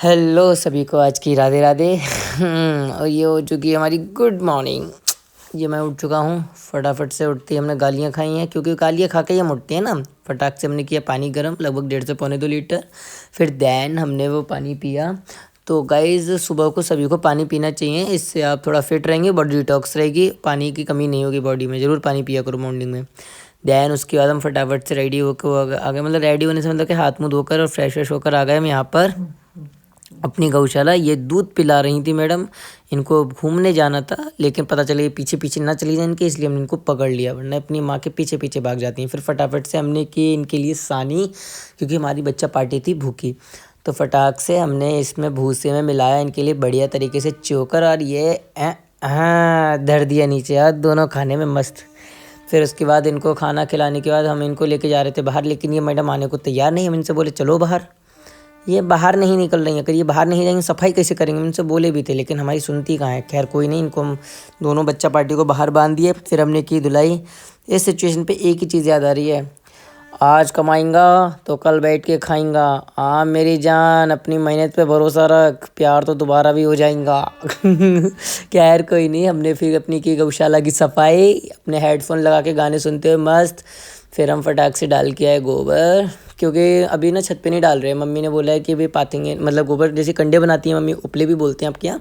Hello सभी को, आज की राधे राधे। और ये हो चुकी है हमारी गुड मॉर्निंग। ये मैं उठ चुका हूँ। फटाफट से उठते ही हमने गालियाँ खाई हैं, क्योंकि गालियाँ खा के ही हम उठते हैं ना। फटाक से हमने किया पानी गर्म, लगभग 1.5 से 1.25 लीटर। फिर दैन हमने वो पानी पिया। तो गाइज़, सुबह को सभी को पानी पीना चाहिए, इससे आप थोड़ा फिट रहेंगे, बॉडी डिटॉक्स रहेगी, पानी की कमी नहीं होगी बॉडी में। ज़रूर पानी पिया करो मॉर्निंग में। दैन उसके बाद हम फटाफट से रेडी होकर आ गए, मतलब रेडी होने से मतलब कि हाथ मुँह धोकर और फ्रेश व्रेश होकर आ गए हम यहाँ पर अपनी गौशाला। ये दूध पिला रही थी मैडम, इनको घूमने जाना था, लेकिन पता चला ये पीछे पीछे ना चली जाए इनके, इसलिए हमने इनको पकड़ लिया, वरना अपनी माँ के पीछे पीछे भाग जाती हैं। फिर फटाफट से हमने की इनके लिए सानी, क्योंकि हमारी बच्चा पार्टी थी भूखी। तो फटाक से हमने इसमें भूसे में मिलाया इनके लिए बढ़िया तरीके से चोकर, और ये हाँ धर दिया नीचे, हाथ दोनों खाने में मस्त। फिर उसके बाद इनको खाना खिलाने के बाद हम इनको लेके जा रहे थे बाहर, लेकिन ये मैडम आने को तैयार नहीं। हम इनसे बोले चलो बाहर, ये बाहर नहीं निकल रही हैं। अगर ये बाहर नहीं जाएंगे सफाई कैसे करेंगे, इनसे बोले भी थे, लेकिन हमारी सुनती कहाँ है। खैर कोई नहीं, इनको हम दोनों बच्चा पार्टी को बाहर बांध दिए। फिर हमने की धुलाई। इस सिचुएशन पे एक ही चीज़ याद आ रही है, आज कमाएंगा तो कल बैठ के खाएंगा। हाँ मेरी जान, अपनी मेहनत पे भरोसा रख, प्यार तो दोबारा भी हो जाएगा। खैर कोई नहीं, हमने फिर अपनी की गौशाला की सफाई, अपने हेडफोन लगा के गाने सुनते हुए मस्त। फिर हम फटाक से डाल के आए गोबर, क्योंकि अभी ना छत पे नहीं डाल रहे। मम्मी ने बोला है कि अभी पातेंगे, मतलब गोबर जैसे कंडे बनाती हैं मम्मी, उपले भी बोलते हैं आपके यहाँ,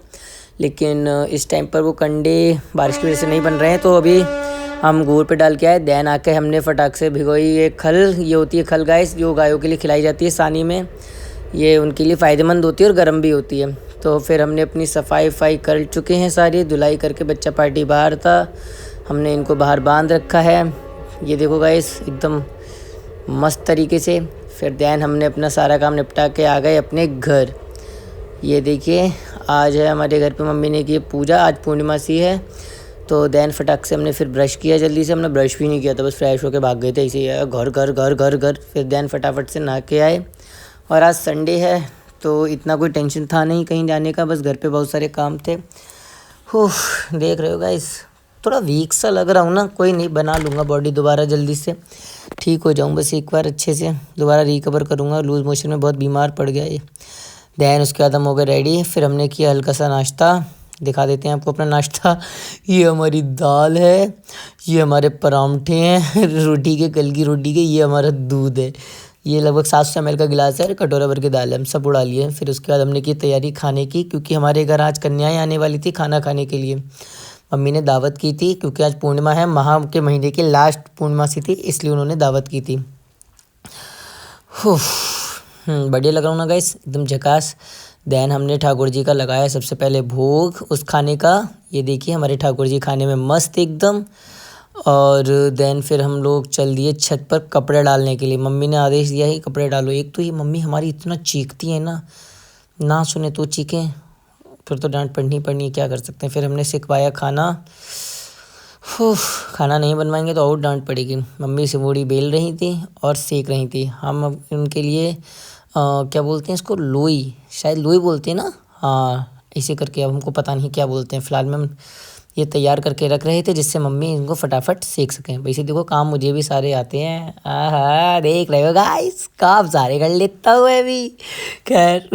लेकिन इस टाइम पर वो कंडे बारिश की वजह से नहीं बन रहे हैं। तो अभी हम गोबर पे डाल के आए। दैन आके हमने फटाक से भिगोई ये खल, ये होती है खल गाइस, जो गायों के लिए खिलाई जाती है सानी में। ये उनके लिए फ़ायदेमंद होती है और गर्म भी होती है। तो फिर हमने अपनी सफाई वफाई कर चुके हैं सारी, धुलाई करके बच्चा पार्टी बाहर था, हमने इनको बाहर बांध रखा है। ये देखो गाइस, एकदम मस्त तरीके से। फिर दैन हमने अपना सारा काम निपटा के आ गए अपने घर। ये देखिए, आज है हमारे घर पे मम्मी ने की पूजा, आज पूर्णिमा सी है। तो दैन फटाक से हमने फिर ब्रश किया, जल्दी से हमने ब्रश भी नहीं किया था, बस फ्रेश होके भाग गए थे ऐसे ही, घर घर घर घर घर। फिर दैन फटाफट से नहा के आए। और आज संडे है तो इतना कोई टेंशन था नहीं कहीं जाने का, बस घर पे बहुत सारे काम थे। देख रहे हो गाइस, थोड़ा वीक सा लग रहा हूँ ना, कोई नहीं, बना लूँगा बॉडी दोबारा, जल्दी से ठीक हो जाऊँ, बस एक बार अच्छे से दोबारा रिकवर करूँगा। लूज़ मोशन में बहुत बीमार पड़ गया ये। दैन उसके बाद हम हो गए रेडी। फिर हमने किया हल्का सा नाश्ता, दिखा देते हैं आपको अपना नाश्ता। ये हमारी दाल है, ये हमारे परांठे हैं रोटी के, कल की रोटी के, ये हमारा दूध है। ये लगभग 700 ml का गिलास है, कटोरा भर के दाल है, हम सब उड़ा लिए। फिर उसके बाद हमने की तैयारी खाने की, क्योंकि हमारे घर आज कन्याएं आने वाली थी खाना खाने के लिए। मम्मी ने दावत की थी, क्योंकि आज पूर्णिमा है, माह के महीने की लास्ट पूर्णिमासी थी, इसलिए उन्होंने दावत की थी। बढ़िया लग रहा हूँ ना गाइस, एकदम झकास। दैन हमने ठाकुर जी का लगाया सबसे पहले भोग उस खाने का। ये देखिए हमारे ठाकुर जी खाने में मस्त एकदम। और दैन फिर हम लोग चल दिए छत पर कपड़े डालने के लिए। मम्मी ने आदेश दिया है कपड़े डालो। एक तो ये मम्मी हमारी इतना चीखती है ना, ना सुने तो चीखें, फिर तो डांट पड़नी है, क्या कर सकते हैं। फिर हमने सिखवाया खाना। खाना नहीं बनवाएंगे तो और डांट पड़ेगी। मम्मी सिवोड़ी बेल रही थी और सेक रही थी। हम उनके लिए क्या बोलते हैं इसको, लोई, शायद लोई बोलते हैं ना, हाँ ऐसे करके, अब हमको पता नहीं क्या बोलते हैं। फ़िलहाल में हम ये तैयार करके रख रहे थे, जिससे मम्मी इनको फटाफट सेक सकें। वैसे देखो काम मुझे भी सारे आते हैं, आहा देख रहे हो गाइस, काम सारे कर लेता हूँ मैं भी। खैर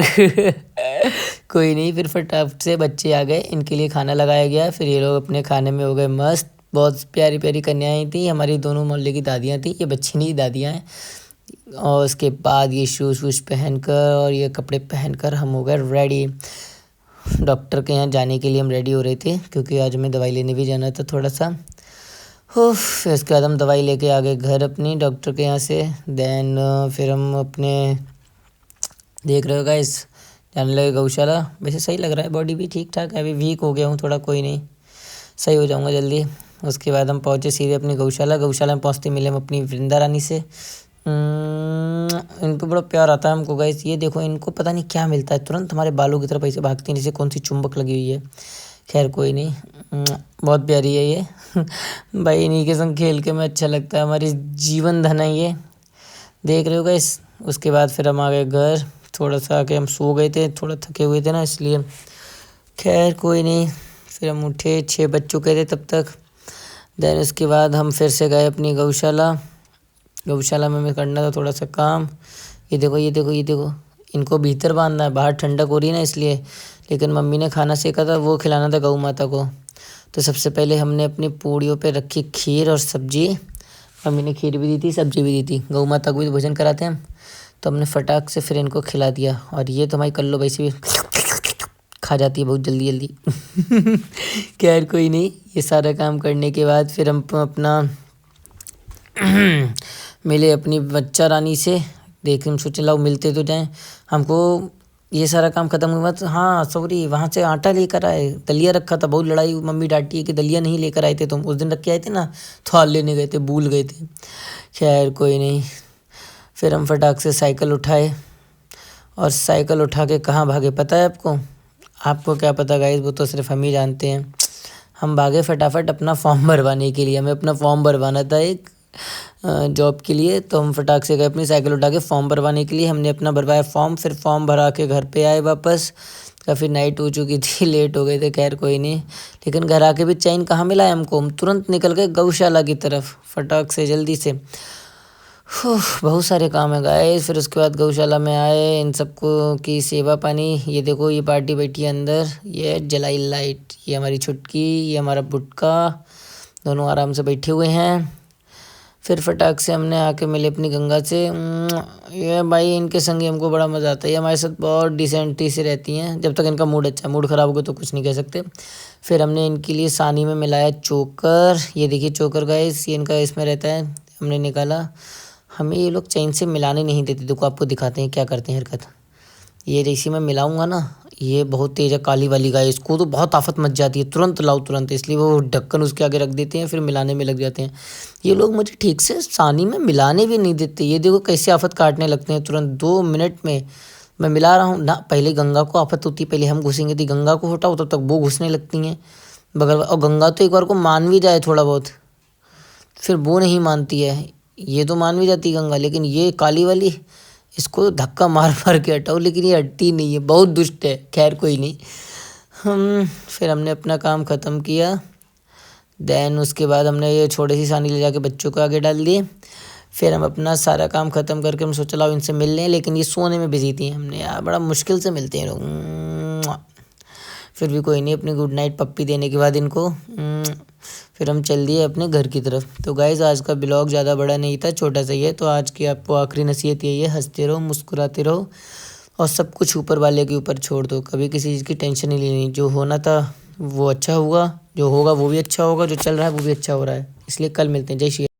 कोई नहीं। फिर फटाफट से बच्चे आ गए, इनके लिए खाना लगाया गया। फिर ये लोग अपने खाने में हो गए मस्त। बहुत प्यारी प्यारी कन्याएं थी, हमारी दोनों मोहल्ले की दादियाँ थी, ये बच्ची नहीं दादियाँ हैं। और उसके बाद ये शूज़ वूज पहनकर और ये कपड़े पहनकर हम हो गए रेडी। डॉक्टर के यहाँ जाने के लिए हम रेडी हो रहे थे, क्योंकि आज हमें दवाई लेने भी जाना था थोड़ा सा। फिर उसके बाद हम दवाई लेके आ गए घर अपनी डॉक्टर के यहाँ से। दैन फिर हम अपने, देख रहे हो गाइस, जाने लगे गौशाला। वैसे सही लग रहा है, बॉडी भी ठीक ठाक है, अभी वीक हो गया हूँ थोड़ा, कोई नहीं, सही हो जाऊँगा जल्दी। उसके बाद हम पहुँचे सीधे अपनी गौशाला। गौशाला में पहुँचते मिले हम अपनी वृंदा रानी से। इन पर बड़ा प्यार आता है हमको गाइस। ये देखो, इनको पता नहीं क्या मिलता है, तुरंत हमारे बालों की तरफ ऐसे भागती हैं जैसे कौन सी चुंबक लगी हुई है। खैर कोई नहीं, बहुत प्यारी है ये भाई, इन्हीं के संग खेल के मैं अच्छा लगता है, हमारी जीवन धन है ये, देख रहे हो गाइस। उसके बाद फिर हम आ गए घर। थोड़ा सा आके हम सो गए थे, थोड़ा थके हुए थे ना, इसलिए। खैर कोई नहीं, फिर हम उठे, 6 बज चुके थे तब तक। देन उसके बाद हम फिर से गए अपनी गौशाला। गौशाला में हमें करना था थोड़ा सा काम। ये देखो ये देखो ये देखो, इनको भीतर बांधना है, बाहर ठंडक हो रही है ना इसलिए। लेकिन मम्मी ने खाना सेका था, वो खिलाना था गऊ माता को। तो सबसे पहले हमने अपनी पूड़ियों पे रखी खीर और सब्जी। मम्मी ने खीर भी दी थी, सब्जी भी दी थी, गऊ माता को भी तो भोजन कराते हैं हम। तो हमने फटाक से फिर इनको खिला दिया। और ये तो हमारी कल्लो भाई से भी खा जाती है बहुत जल्दी जल्दी। खैर कोई नहीं, ये सारा काम करने के बाद फिर हम अपना मिले अपनी बच्चा रानी से। देख हम सोचे लाओ मिलते तो जाएं। हमको ये सारा काम खत्म हुआ तो हाँ सॉरी, वहाँ से आटा लेकर आए, दलिया रखा था। बहुत लड़ाई, मम्मी डांटी है कि दलिया नहीं लेकर आए थे तुम, उस दिन रख के आए थे ना, थाल लेने गए थे, भूल गए थे। खैर कोई नहीं, फिर हम फटाक से साइकिल उठाए और साइकिल उठा के कहाँ भागे पता है आपको? आपको क्या पता गाइस, वो तो सिर्फ हम ही जानते हैं। हम भागे फटाफट अपना फॉर्म भरवाने के लिए। हमें अपना फॉर्म भरवाना था एक जॉब के लिए। तो हम फटाक से गए अपनी साइकिल उठा के फॉर्म भरवाने के लिए। हमने अपना भरवाया फॉर्म, फिर फॉर्म भरा के घर पे आए वापस। काफ़ी नाइट हो चुकी थी, लेट हो गए थे। खैर कोई नहीं, लेकिन घर आके भी चैन कहाँ मिला है हमको। हम तुरंत निकल गए गौशाला की तरफ फटाक से जल्दी से। बहुत सारे काम है गाइस। फिर उसके बाद गौशाला में आए, इन सबको की सेवा पानी। ये देखो ये पार्टी बैठी है अंदर, ये जलाई लाइट, ये हमारी छुटकी, ये हमारा बुटका, दोनों आराम से बैठे हुए हैं। फिर फटाक से हमने आके मिले अपनी गंगा से। ये भाई इनके संग हमको बड़ा मज़ा आता है, ये हमारे साथ बहुत डिसेंटी से रहती हैं जब तक इनका मूड अच्छा। मूड ख़राब होगा तो कुछ नहीं कह सकते। फिर हमने इनके लिए सानी में मिलाया चोकर। ये देखिए चोकर गाइस, ये इनका इसमें रहता है, हमने निकाला। हमें ये लोग चैन से मिलाने नहीं देते। देखो आपको दिखाते हैं क्या करते हैं हरकत। ये जैसी मैं मिलाऊंगा ना, ये बहुत तेज़ है काली वाली गाय, इसको तो बहुत आफत मच जाती है, तुरंत लाओ तुरंत। इसलिए वो ढक्कन उसके आगे रख देते हैं, फिर मिलाने में लग जाते हैं। ये लोग मुझे ठीक से सानी में मिलाने भी नहीं देते। ये देखो कैसे आफत काटने लगते हैं तुरंत 2 मिनट में। मैं मिला रहा हूँ ना, पहले गंगा को आफत होती है, पहले हम घुसेंगे तो गंगा को हटाओ, तब तक वो घुसने लगती हैं बगल। और गंगा तो एक बार को मान भी जाए थोड़ा बहुत, फिर वो नहीं मानती है। ये तो मान भी जाती है गंगा, लेकिन ये काली वाली, इसको धक्का मार मार के हटाओ, लेकिन ये हटती नहीं है, बहुत दुष्ट है। खैर कोई नहीं, हम फिर हमने अपना काम ख़त्म किया। देन उसके बाद हमने ये छोटी सी सानी ले जाके बच्चों को आगे डाल दिए। फिर हम अपना सारा काम ख़त्म करके हम सोचा लाओ इनसे मिल लें, लेकिन ये सोने में बिजी थी। हमने यार बड़ा मुश्किल से मिलते हैं लोग। फिर भी कोई नहीं, अपनी गुड नाइट पप्पी देने के बाद इनको फिर हम चल दिए अपने घर की तरफ। तो गाइज़ आज का ब्लॉग ज़्यादा बड़ा नहीं था, छोटा सा ही है। तो आज की आपको आखिरी नसीहत यही है, हंसते रहो, मुस्कुराते रहो और सब कुछ ऊपर वाले के ऊपर छोड़ दो। कभी किसी चीज़ की टेंशन नहीं लेनी। जो होना था वो अच्छा हुआ, जो होगा वो भी अच्छा होगा, जो चल रहा है वो भी अच्छा हो रहा है। इसलिए कल मिलते हैं। जय श्री